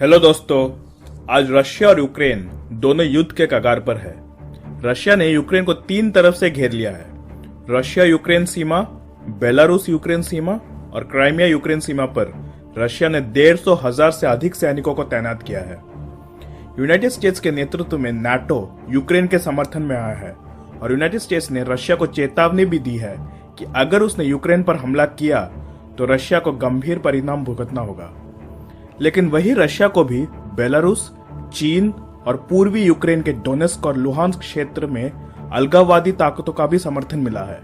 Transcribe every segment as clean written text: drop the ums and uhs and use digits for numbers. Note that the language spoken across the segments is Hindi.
हेलो दोस्तों, आज रशिया और यूक्रेन दोनों युद्ध के कगार पर है। रशिया ने यूक्रेन को 3 तरफ से घेर लिया है। रशिया यूक्रेन सीमा, बेलारूस यूक्रेन सीमा और क्राइमिया यूक्रेन सीमा पर रशिया ने 150,000 से अधिक सैनिकों को तैनात किया है। यूनाइटेड स्टेट्स के नेतृत्व में नाटो यूक्रेन के समर्थन में आया है और यूनाइटेड स्टेट्स ने रशिया को चेतावनी भी दी है कि अगर उसने यूक्रेन पर हमला किया तो रशिया को गंभीर परिणाम भुगतना होगा। लेकिन वही रशिया को भी बेलारूस, चीन और पूर्वी यूक्रेन के डोनेस्क और लुहांस्क क्षेत्र में अलगाववादी ताकतों का भी समर्थन मिला है।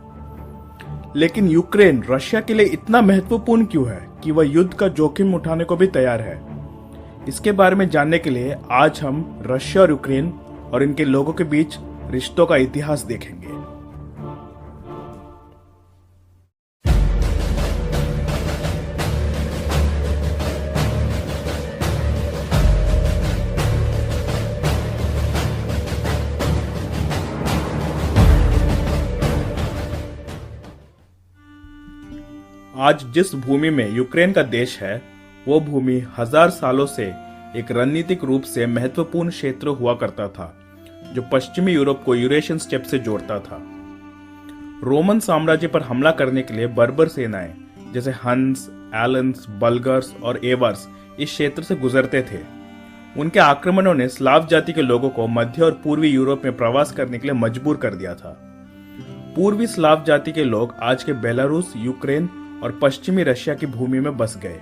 लेकिन यूक्रेन रशिया के लिए इतना महत्वपूर्ण क्यों है कि वह युद्ध का जोखिम उठाने को भी तैयार है? इसके बारे में जानने के लिए आज हम रशिया और यूक्रेन और इनके लोगों के बीच रिश्तों का इतिहास देखेंगे। आज जिस भूमि में यूक्रेन का देश है, वो भूमि 1000 सालों से एक रणनीतिक रूप से महत्वपूर्ण क्षेत्र हुआ करता था, जो पश्चिमी यूरोप को यूरेशियन स्टेप से जोड़ता था। रोमन साम्राज्य पर हमला करने के लिए बर्बर सेनाएं जैसे हंस, एलन्स, बल्गर्स और एवर्स इस क्षेत्र से गुजरते थे। उनके आक्रमणों ने स्लाव जाति के लोगों को मध्य और पूर्वी यूरोप में प्रवास करने के लिए मजबूर कर दिया था। पूर्वी स्लाव जाति के लोग आज के बेलारूस, यूक्रेन और पश्चिमी रशिया की भूमि में बस गए।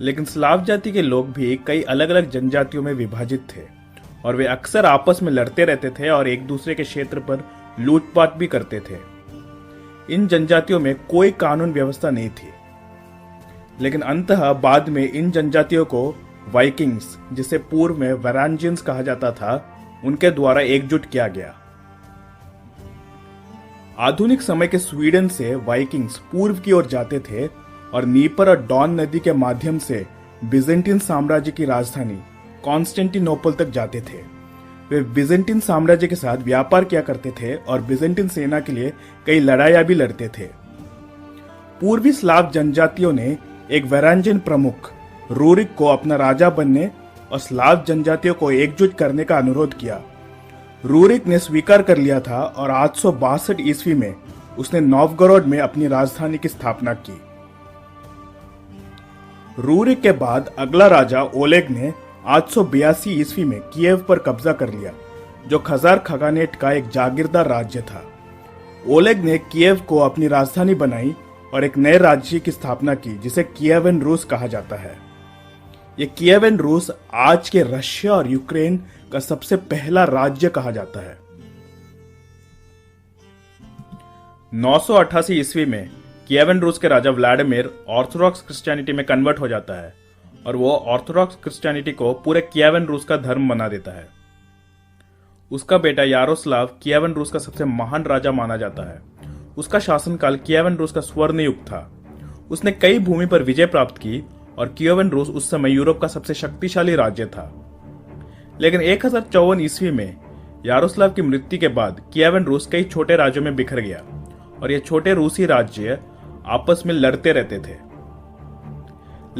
लेकिन स्लाव जाति के लोग भी कई अलग अलग जनजातियों में विभाजित थे और वे अक्सर आपस में लड़ते रहते थे और एक दूसरे के क्षेत्र पर लूटपाट भी करते थे। इन जनजातियों में कोई कानून व्यवस्था नहीं थी। लेकिन अंततः बाद में इन जनजातियों को वाइकिंग्स, जिसे पूर्व में वैरांजियंस कहा जाता था, उनके द्वारा एकजुट किया गया। आधुनिक समय के स्वीडन से वाइकिंग्स पूर्व की ओर जाते थे और नीपर और डॉन नदी के माध्यम से बिजेंटीन साम्राज्य की राजधानी कॉन्स्टेंटिनोपल तक जाते थे। वे बिजेंटीन साम्राज्य के साथ व्यापार किया करते थे और बिजेंटीन सेना के लिए कई लड़ाइयां भी लड़ते थे। पूर्वी स्लाव जनजातियों ने एक वैरांजियन प्रमुख रूरिक को अपना राजा बनने और स्लाव जनजातियों को एकजुट करने का अनुरोध किया। रूरिक ने स्वीकार कर लिया था और 862 ईस्वी में उसने नोवगोरोड में अपनी राजधानी की स्थापना की। रूरिक के बाद अगला राजा ओलेग ने 882 ईस्वी में कीव पर कब्जा कर लिया, जो खजार खगानेट का एक जागीरदार राज्य था। ओलेग ने कीव को अपनी राजधानी बनाई और एक नए राज्य की स्थापना की, जिसे कीवेन रूस कहा जाता है। ये कीवेन रूस आज के रशिया और यूक्रेन का सबसे पहला राज्य कहा जाता है। 988 ईस्वी में कीवेन रूस के राजा व्लादिमीर ऑर्थोडॉक्स क्रिश्चियनिटी में कन्वर्ट हो जाता है और वो ऑर्थोडॉक्स क्रिश्चियनिटी को पूरे कीवेन रूस का धर्म बना देता है। उसका बेटा यारोस्लाव कीवेन रूस का सबसे महान राजा माना जाता है। उसका शासनकाल कीवेन रूस का स्वर्ण युग था। उसने कई भूमि पर विजय प्राप्त की और कीवेन रूस उस समय यूरोप का सबसे शक्तिशाली राज्य था। लेकिन 1054 ईस्वी में यारोस्लाव की मृत्यु के बाद कीवेन रूस कई छोटे राज्यों में बिखर गया और ये छोटे रूसी राज्य आपस में लड़ते रहते थे।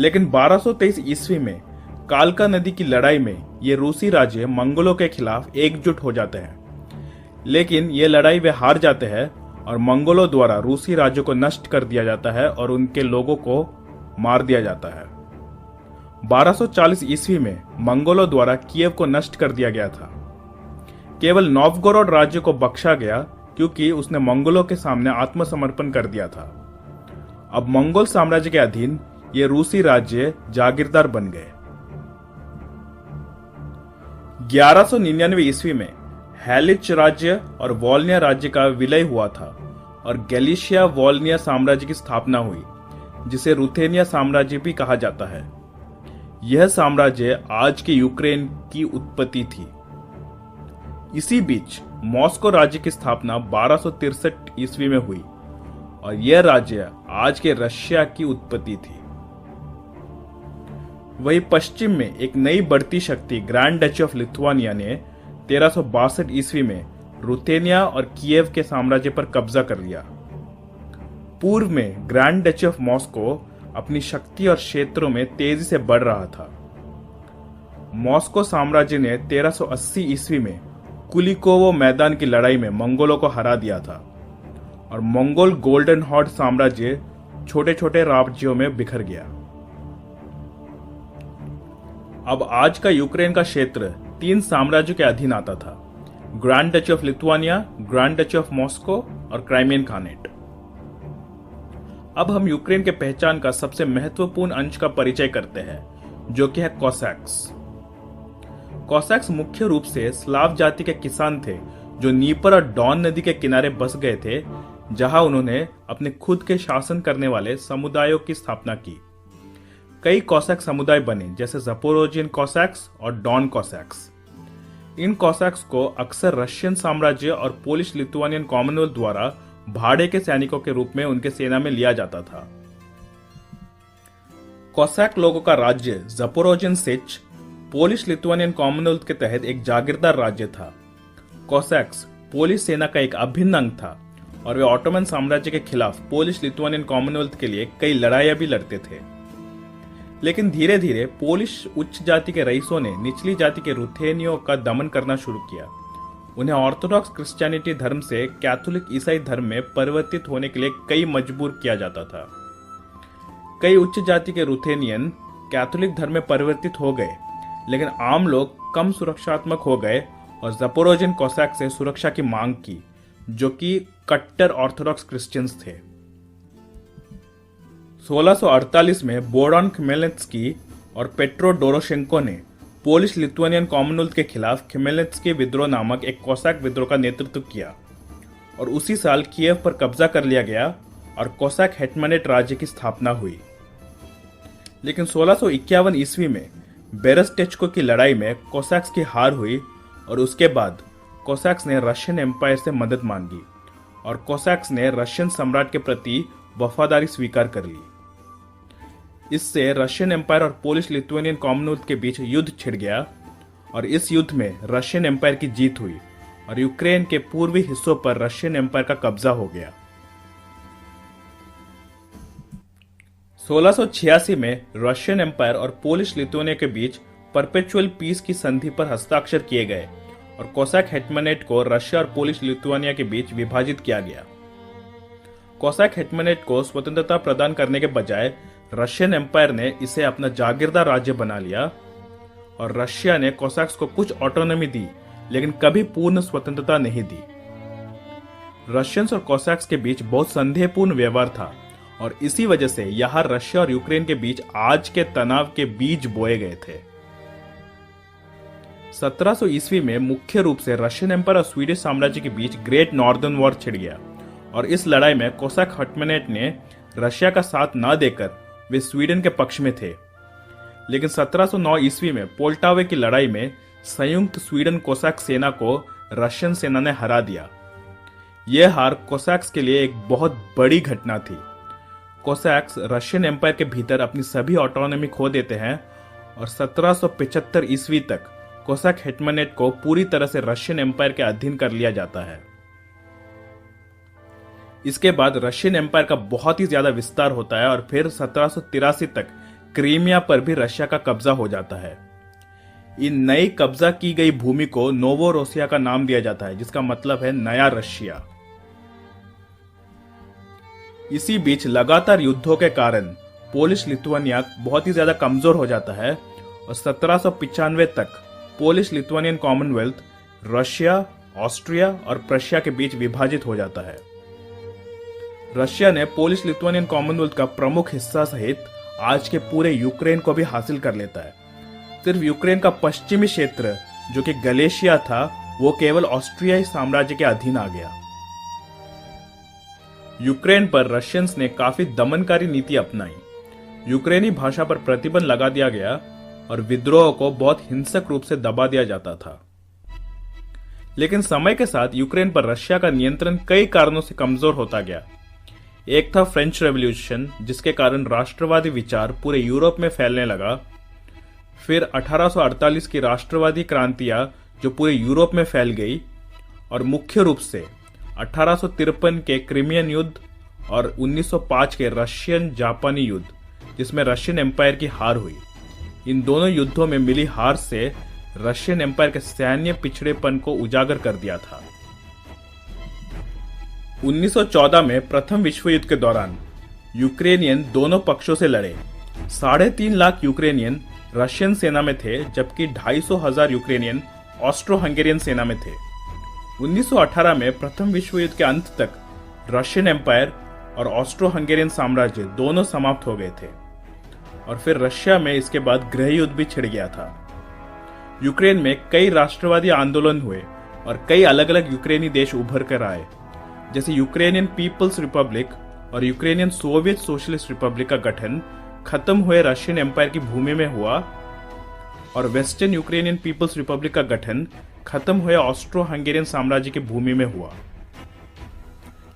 लेकिन 1223 ईस्वी में कालका नदी की लड़ाई में ये रूसी राज्य मंगोलों के खिलाफ एकजुट हो जाते हैं। लेकिन ये लड़ाई वे हार जाते हैं और मंगोलों द्वारा रूसी राज्यों को नष्ट कर दिया जाता है और उनके लोगों को मार दिया जाता है। 1240 ईस्वी में मंगोलों द्वारा कीव को नष्ट कर दिया गया था। केवल नोवगोरोड राज्य को बख्शा गया क्योंकि उसने मंगोलों के सामने आत्मसमर्पण कर दिया था। अब मंगोल साम्राज्य के अधीन ये रूसी राज्य जागीरदार बन गए। 1199 ईस्वी में हैलिच राज्य और वोल्निया राज्य का विलय हुआ था और गैलिशिया वोल्निया साम्राज्य की स्थापना हुई, जिसे रुथेनिया साम्राज्य भी कहा जाता है। यह साम्राज्य आज के यूक्रेन की उत्पत्ति थी। इसी बीच मॉस्को राज्य की स्थापना 1263 ईस्वी में हुई और यह राज्य आज के रशिया की उत्पत्ति थी। वही पश्चिम में एक नई बढ़ती शक्ति ग्रैंड डची ऑफ लिथुआनिया ने 1362 ईस्वी में रुथेनिया और कीव के साम्राज्य पर कब्जा कर लिया। पूर्व में ग्रैंड डची ऑफ मॉस्को अपनी शक्ति और क्षेत्रों में तेजी से बढ़ रहा था। मॉस्को साम्राज्य ने 1380 ईस्वी में कुलिकोवो मैदान की लड़ाई में मंगोलों को हरा दिया था और मंगोल गोल्डन हॉर्ड साम्राज्य छोटे छोटे राज्यों में बिखर गया। अब आज का यूक्रेन का क्षेत्र 3 साम्राज्यों के अधीन आता था: grand duchy of Lithuania, grand duchy of Moscow और क्राइमियन खानेट। अब हम यूक्रेन के पहचान का सबसे महत्वपूर्ण अंश का परिचय करते हैं, जो कि है कोसैक्स। कोसैक्स मुख्य रूप से स्लाव जाति के किसान थे जो नीपर और डॉन नदी के किनारे बस गए थे, जहां उन्होंने अपने खुद के शासन करने वाले समुदायों की स्थापना की। कई कोसैक समुदाय बने, जैसे ज़पोरोजियन कोसैक्स और डॉन कोसैक्स। इन कोसैक्स को अक्सर रशियन साम्राज्य और पोलिश लिथुआनियन कॉमनवेल्थ द्वारा भाड़े के सैनिकों के रूप में उनके सेना में लिया जाता था। कोसैक लोगों का राज्य ज़पोरोजियन सिच पोलिश लिथुआनियन कॉमनवेल्थ के तहत एक जागीरदार राज्य था। कोसैक्स पोलिश सेना का एक अभिन्न अंग था और वे ऑटोमन साम्राज्य के खिलाफ पोलिश लिथुआनियन कॉमनवेल्थ के लिए कई लड़ाइयां भी लड़ते थे। लेकिन धीरे धीरे पोलिश उच्च जाति के रईसों ने निचली जाति के रुथेनियों का दमन करना शुरू किया। उन्हें ऑर्थोडॉक्स क्रिश्चियनिटी धर्म से कैथोलिक ईसाई धर्म में परिवर्तित होने के लिए कई मजबूर किया जाता था। कई उच्च जाति के रुथेनियन कैथोलिक धर्म में परिवर्तित हो गए, लेकिन आम लोग कम सुरक्षात्मक हो गए और ज़पोरोजियन कोसैक से सुरक्षा की मांग की, जो कि कट्टर ऑर्थोडॉक्स क्रिश्चियंस थे। 1648 में बोडान खमेल्नित्स्की और पेट्रो डोरोशेंको ने पोलिश लिथुआनियन कॉमनवेल्थ के खिलाफ खमेल्नित्स्की विद्रोह नामक एक कोसैक विद्रोह का नेतृत्व किया और उसी साल कीव पर कब्जा कर लिया गया और कोसैक हेटमनेट राज्य की स्थापना हुई। लेकिन 1651 ईस्वी में बेरस्टेचको की लड़ाई में कोसैक्स की हार हुई और उसके बाद कोसैक्स ने रशियन एम्पायर से मदद मांगी और कोसैक्स ने रशियन सम्राट के प्रति वफादारी स्वीकार कर ली। इससे रशियन एम्पायर और पोलिश लिथुआनियन कॉमनवेल्थ के बीच युद्ध छिड़ गया और इस युद्ध में रशियन एम्पायर की जीत हुई और यूक्रेन के पूर्वी हिस्सों पर रशियन एम्पायर का कब्जा हो गया। 1686 में रशियन एम्पायर और पोलिश लिथुआनिया के बीच परपेचुअल पीस की संधि पर हस्ताक्षर किए गए और कोसैक हेटमनेट को रशिया और पोलिश लिथुआनिया के बीच विभाजित किया गया। कोसैक हेटमनेट को स्वतंत्रता प्रदान करने के बजाय रशियन एम्पायर ने इसे अपना जागीरदार राज्य बना लिया और रशिया ने कोसैक्स को कुछ ऑटोनॉमी दी, लेकिन कभी पूर्ण स्वतंत्रता नहीं दी। रशियंस और कोसैक्स के बीच बहुत संदेहपूर्ण व्यवहार था और इसी वजह से यहां रशिया और यूक्रेन के बीच आज के तनाव के बीज बोए गए थे। 1700 ईस्वी में मुख्य रूप से रशियन एम्पायर और स्वीडिश साम्राज्य के बीच ग्रेट नॉर्दर्न वॉर छिड़ गया और इस लड़ाई में कोसैक हेटमनेट ने रशिया का साथ न देकर वे स्वीडन के पक्ष में थे। लेकिन 1709 ईस्वी में पोल्टावे की लड़ाई में संयुक्त स्वीडन कोसैक सेना को रशियन सेना ने हरा दिया। यह हार कोसैक्स के लिए एक बहुत बड़ी घटना थी। कोसैक्स रशियन एम्पायर के भीतर अपनी सभी ऑटोनॉमी खो देते हैं और 1775 ईस्वी तक कोसैक हेटमनेट को पूरी तरह से रशियन एम्पायर के अधीन कर लिया जाता है। इसके बाद रशियन एम्पायर का बहुत ही ज्यादा विस्तार होता है और फिर 1783 तक क्रीमिया पर भी रशिया का कब्जा हो जाता है। इन नई कब्जा की गई भूमि को नोवोरोसिया का नाम दिया जाता है, जिसका मतलब है नया रशिया। इसी बीच लगातार युद्धों के कारण पोलिश लिथुआनिया बहुत ही ज्यादा कमजोर हो जाता है और 1795 तक Polish Lithuanian Commonwealth Russia, Austria और प्रशिया के बीच विभाजित हो जाता है। रशिया ने पोलिश लिथुआनियन कॉमनवेल्थ का प्रमुख हिस्सा सहित आज के पूरे यूक्रेन को भी हासिल कर लेता है। सिर्फ यूक्रेन का पश्चिमी क्षेत्र, जो कि गलेशिया था, वो केवल ऑस्ट्रियाई साम्राज्य के अधीन आ गया। यूक्रेन पर रशियंस ने काफी दमनकारी नीति अपनाई। यूक्रेनी भाषा पर प्रतिबंध लगा दिया गया और विद्रोह को बहुत हिंसक रूप से दबा दिया जाता था। लेकिन समय के साथ यूक्रेन पर रशिया का नियंत्रण कई कारणों से कमजोर होता गया। एक था फ्रेंच रेवोल्यूशन, जिसके कारण राष्ट्रवादी विचार पूरे यूरोप में फैलने लगा। फिर 1848 की राष्ट्रवादी क्रांतियां जो पूरे यूरोप में फैल गई और मुख्य रूप से 1853 के क्रिमियन युद्ध और 1905 के रशियन जापानी युद्ध, जिसमें रशियन एम्पायर की हार हुई। इन दोनों युद्धों में मिली हार से रशियन एम्पायर के सैन्य पिछड़ेपन को उजागर कर दिया था। 1914 में प्रथम विश्व युद्ध के दौरान यूक्रेनियन दोनों पक्षों से लड़े। 3.5 लाख यूक्रेनियन रशियन सेना में थे, जबकि 250,000 यूक्रेनियन ऑस्ट्रो हंगेरियन सेना में थे। 1918 में प्रथम विश्व युद्ध के अंत तक रशियन एम्पायर और ऑस्ट्रो हंगेरियन साम्राज्य दोनों समाप्त हो गए थे और फिर रशिया में इसके बाद गृह युद्ध भी छिड़ गया था। यूक्रेन में कई राष्ट्रवादी आंदोलन हुए और कई अलग अलग यूक्रेनी देश उभर कर आए, जैसे यूक्रेनियन पीपल्स रिपब्लिक और यूक्रेनियन सोवियत सोशलिस्ट रिपब्लिक का गठन खत्म हुए रशियन एम्पायर की भूमि में हुआ और वेस्टर्न यूक्रेनियन पीपल्स रिपब्लिक का गठन खत्म हुए ऑस्ट्रो हंगेरियन साम्राज्य की भूमि में हुआ।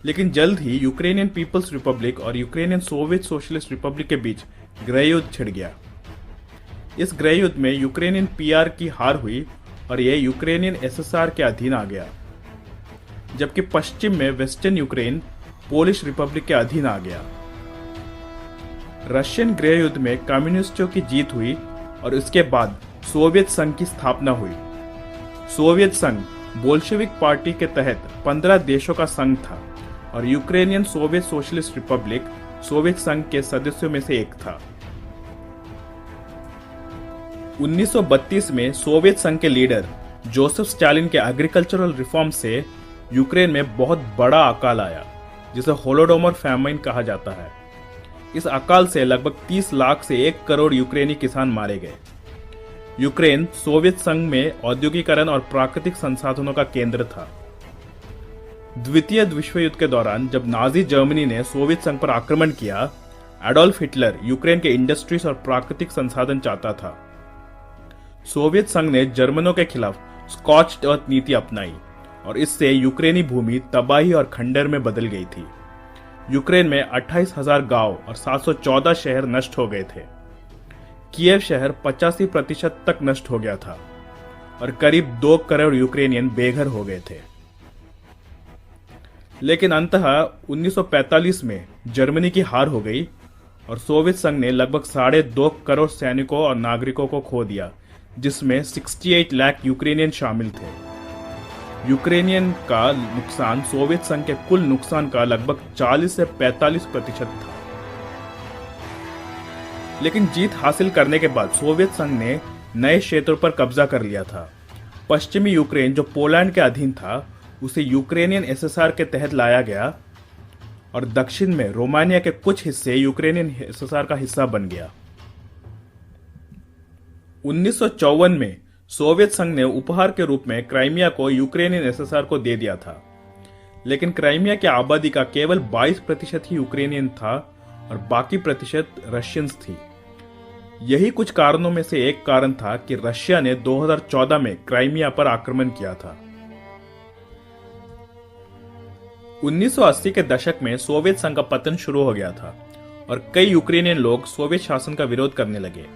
लेकिन जल्द ही यूक्रेनियन पीपल्स रिपब्लिक और यूक्रेनियन सोवियत सोशलिस्ट रिपब्लिक के बीच गृह युद्ध छिड़ गया। इस गृह युद्ध में यूक्रेनियन पीआर की हार हुई और यह यूक्रेनियन एसएसआर के अधीन आ गया, जबकि पश्चिम में वेस्टर्न यूक्रेन पोलिश रिपब्लिक के अधीन आ गया। रशियन गृह युद्ध में कम्युनिस्टों की जीत हुई और इसके बाद सोवियत संघ की स्थापना हुई। सोवियत संघ बोल्शेविक पार्टी के तहत 15 देशों का संघ था और Ukrainian Soviet socialist Republic Soviet संघ के सदस्यों में से एक था। 1932 में सोवियत संघ के लीडर जोसेफ स्टालिन के एग्रीकल्चरल रिफॉर्म से यूक्रेन में बहुत बड़ा अकाल आया, जिसे होलोडोमोर फैमाइन कहा जाता है। इस अकाल से लगभग 30 लाख से 1 करोड़ यूक्रेनी किसान मारे गए। यूक्रेन सोवियत संघ में औद्योगिकरण और प्राकृतिक संसाधनों का केंद्र था। द्वितीय विश्व युद्ध के दौरान जब नाजी जर्मनी ने सोवियत संघ पर आक्रमण किया, एडोल्फ हिटलर यूक्रेन के इंडस्ट्रीज और प्राकृतिक संसाधन चाहता था। सोवियत संघ ने जर्मनों के खिलाफ स्कॉच्ड अर्थ नीति अपनाई और इससे यूक्रेनी भूमि तबाही और खंडर में बदल गई थी। यूक्रेन में 28,000 गांव और 714 शहर नष्ट हो गए थे। कीव शहर 85% तक नष्ट हो गया था और करीब 2 करोड़ यूक्रेनियन बेघर हो गए थे। लेकिन अंततः 1945 में जर्मनी की हार हो गई और सोवियत संघ ने लगभग 2.5 करोड़ सैनिकों और नागरिकों को खो दिया, जिसमें 68 लाख यूक्रेनियन शामिल थे। यूक्रेनियन का नुकसान सोवियत संघ के कुल नुकसान का लगभग 40 से 45% था। लेकिन जीत हासिल करने के बाद सोवियत संघ ने नए क्षेत्रों पर कब्जा कर लिया था। पश्चिमी यूक्रेन, जो पोलैंड के अधीन था, उसे यूक्रेनियन एसएसआर के तहत लाया गया और दक्षिण में रोमानिया के कुछ हिस्से यूक्रेनियन एसएसआर का हिस्सा बन गया। 1954 में सोवियत संघ ने उपहार के रूप में क्राइमिया को यूक्रेनियन एसएसआर को दे दिया था, लेकिन क्राइमिया की आबादी का केवल 22% ही यूक्रेनियन था और बाकी प्रतिशत रशियंस थी। यही कुछ कारणों में से एक कारण था कि रशिया ने 2014 में क्राइमिया पर आक्रमण किया था। 1980 के दशक में सोवियत संघ का पतन शुरू हो गया था और कई यूक्रेनियन लोग सोवियत शासन का विरोध करने लगे।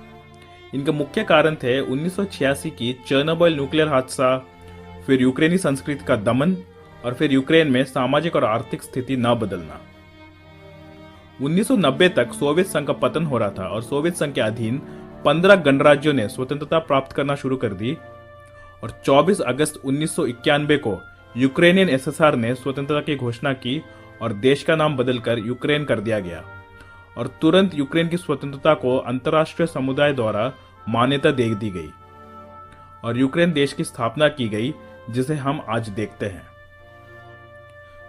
इनके मुख्य कारण थे 1986 की चेर्नोबिल न्यूक्लियर हादसा, फिर यूक्रेनी संस्कृति का दमन और फिर यूक्रेन में सामाजिक और आर्थिक स्थिति न बदलना। 1990 तक सोवियत संघ का पतन हो रहा था और सोवियत संघ के अधीन 15 गणराज्यों ने स्वतंत्रता प्राप्त करना शुरू कर दी और 24 अगस्त 1991 को यूक्रेनियन एसएसआर ने स्वतंत्रता की घोषणा की और देश का नाम बदलकर यूक्रेन कर दिया गया और तुरंत यूक्रेन की स्वतंत्रता को अंतर्राष्ट्रीय समुदाय द्वारा मान्यता दे दी गई और यूक्रेन देश की स्थापना की गई, जिसे हम आज देखते हैं।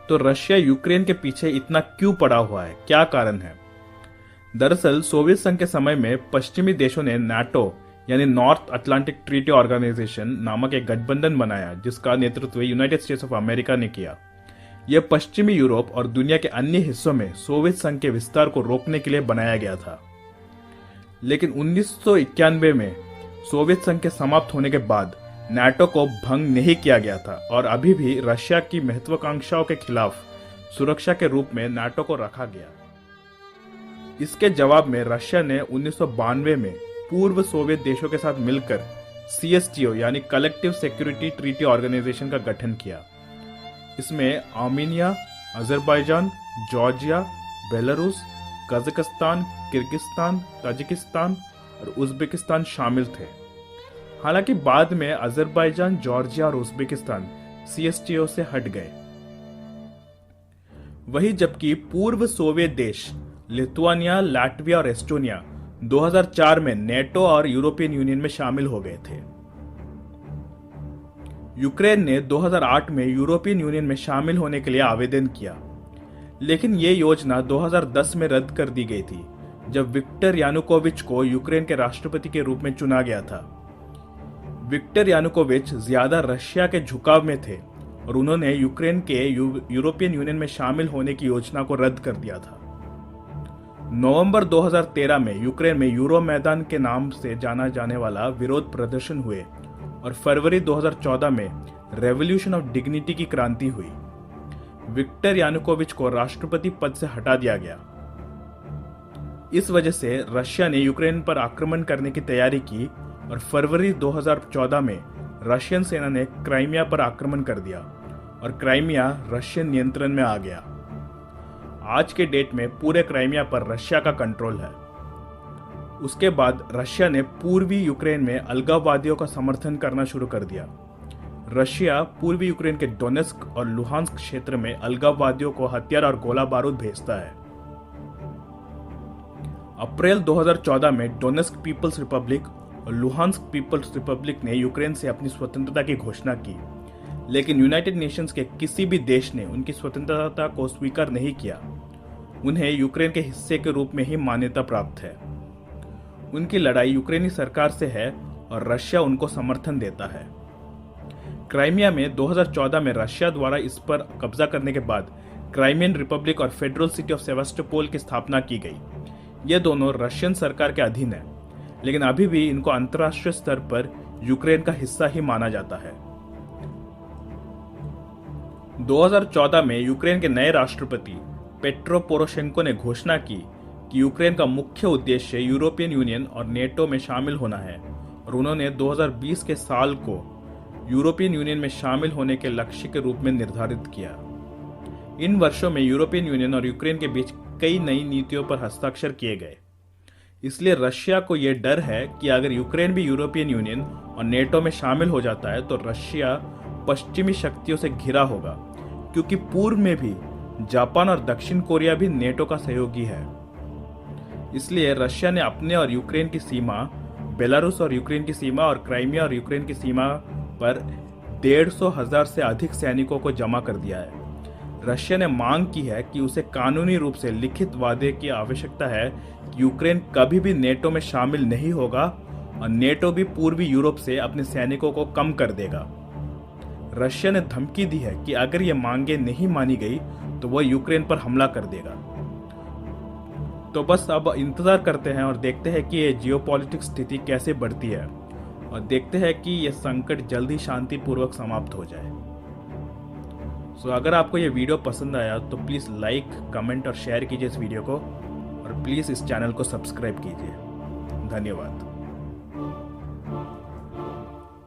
तो रशिया यूक्रेन के पीछे इतना क्यों पड़ा हुआ है, क्या कारण है? दरअसल सोवियत संघ के समय में पश्चिमी देशों ने नाटो यानी नॉर्थ अटलांटिक ट्रीटी ऑर्गेनाइजेशन नामक एक गठबंधन बनाया, जिसका नेतृत्व यूनाइटेड स्टेट्स ऑफ अमेरिका ने किया। यह पश्चिमी यूरोप और दुनिया के अन्य हिस्सों में सोवियत संघ के विस्तार को रोकने के लिए बनाया गया था। लेकिन 1991 में सोवियत संघ के समाप्त होने के बाद नाटो को भंग नहीं किया गया था और अभी भी रशिया की महत्वाकांक्षाओं के खिलाफ सुरक्षा के रूप में नाटो को रखा गया। इसके जवाब में रशिया ने 1992 में पूर्व सोवियत देशों के साथ मिलकर CSTO यानी कलेक्टिव सिक्योरिटी ट्रीटी ऑर्गेनाइजेशन का गठन किया। इसमें Armenia, Azerbaijan, Georgia, Belarus, Kazakhstan, Kyrgyzstan, Tajikistan और उज़्बेकिस्तान शामिल थे। हालांकि बाद में अजरबैजान, जॉर्जिया और उज़्बेकिस्तान सीएसटीओ से हट गए। वही जबकि पूर्व सोवियत देश लिथुआनिया, लाटविया और एस्टोनिया 2004 में नेटो और यूरोपियन यूनियन में शामिल हो गए थे। यूक्रेन ने 2008 में यूरोपियन यूनियन में शामिल होने के लिए आवेदन किया, लेकिन ये योजना 2010 में रद्द कर दी गई थी, जब विक्टर यानुकोविच को यूक्रेन के राष्ट्रपति के रूप में चुना गया था। विक्टर यानुकोविच ज्यादा रशिया के झुकाव में थे और उन्होंने यूक्रेन के यूरोपियन यूनियन में शामिल होने की योजना को रद्द कर दिया था। नवंबर 2013 में यूक्रेन में यूरो मैदान के नाम से जाना जाने वाला विरोध प्रदर्शन हुए और फरवरी 2014 में रेवोल्यूशन ऑफ डिग्निटी की क्रांति हुई। विक्टर यानुकोविच को राष्ट्रपति पद से हटा दिया गया। इस वजह से रशिया ने यूक्रेन पर आक्रमण करने की तैयारी की और फरवरी 2014 में रशियन सेना ने क्राइमिया पर आक्रमण कर दिया और क्राइमिया रशियन नियंत्रण में आ गया। आज के डेट में पूरे क्राइमिया पर रशिया का कंट्रोल है। उसके बाद रशिया ने पूर्वी यूक्रेन में अलगाववादियों का समर्थन करना शुरू कर दिया। रशिया पूर्वी यूक्रेन के डोनेस्क और लुहांस्क क्षेत्र में अलगाववादियों को हथियार और गोला बारूद भेजता है। अप्रैल 2014 में डोनेस्क पीपल्स रिपब्लिक और लुहांस्क पीपल्स रिपब्लिक ने यूक्रेन से अपनी स्वतंत्रता की घोषणा की, लेकिन यूनाइटेड नेशंस के किसी भी देश ने उनकी स्वतंत्रता को स्वीकार नहीं किया। उन्हें यूक्रेन के हिस्से के रूप में ही मान्यता प्राप्त है। उनकी लड़ाई यूक्रेनी सरकार से है और रशिया उनको समर्थन देता है। क्राइमिया में 2014 में रशिया द्वारा इस पर कब्जा करने के बाद क्राइमियन रिपब्लिक और फेडरल सिटी ऑफ सेवास्टोपोल की स्थापना की गई। ये दोनों रशियन सरकार के अधीन है, लेकिन अभी भी इनको अंतर्राष्ट्रीय स्तर पर यूक्रेन का हिस्सा ही माना जाता है। 2014 में यूक्रेन के नए राष्ट्रपति पेट्रो पोरोशेंको ने घोषणा की कि यूक्रेन का मुख्य उद्देश्य यूरोपियन यूनियन और नेटो में शामिल होना है और उन्होंने 2020 के साल को यूरोपियन यूनियन में शामिल होने के लक्ष्य के रूप में निर्धारित किया। इन वर्षों में यूरोपियन यूनियन और यूक्रेन के बीच कई नई नीतियों पर हस्ताक्षर किए गए। इसलिए रशिया को यह डर है कि अगर यूक्रेन भी यूरोपियन यूनियन और नेटो में शामिल हो जाता है तो रशिया पश्चिमी शक्तियों से घिरा होगा, क्योंकि पूर्व में भी जापान और दक्षिण कोरिया भी नेटो का सहयोगी है। इसलिए रशिया ने अपने और यूक्रेन की सीमा, बेलारूस और यूक्रेन की सीमा और क्राइमिया और यूक्रेन की सीमा पर 150,000 से अधिक सैनिकों को जमा कर दिया है। रशिया ने मांग की है कि उसे कानूनी रूप से लिखित वादे की आवश्यकता है कि यूक्रेन कभी भी नेटो में शामिल नहीं होगा और नेटो भी पूर्वी यूरोप से अपने सैनिकों को कम कर देगा। रशिया ने धमकी दी है कि अगर ये मांगे नहीं मानी गई तो वह यूक्रेन पर हमला कर देगा। तो बस अब इंतजार करते हैं और देखते हैं कि ये जियोपॉलिटिक्स स्थिति कैसे बढ़ती है और देखते हैं कि यह संकट जल्दी शांतिपूर्वक समाप्त हो जाए। सो अगर आपको ये वीडियो पसंद आया तो प्लीज़ लाइक, कमेंट और शेयर कीजिए इस वीडियो को और प्लीज़ इस चैनल को सब्सक्राइब कीजिए। धन्यवाद।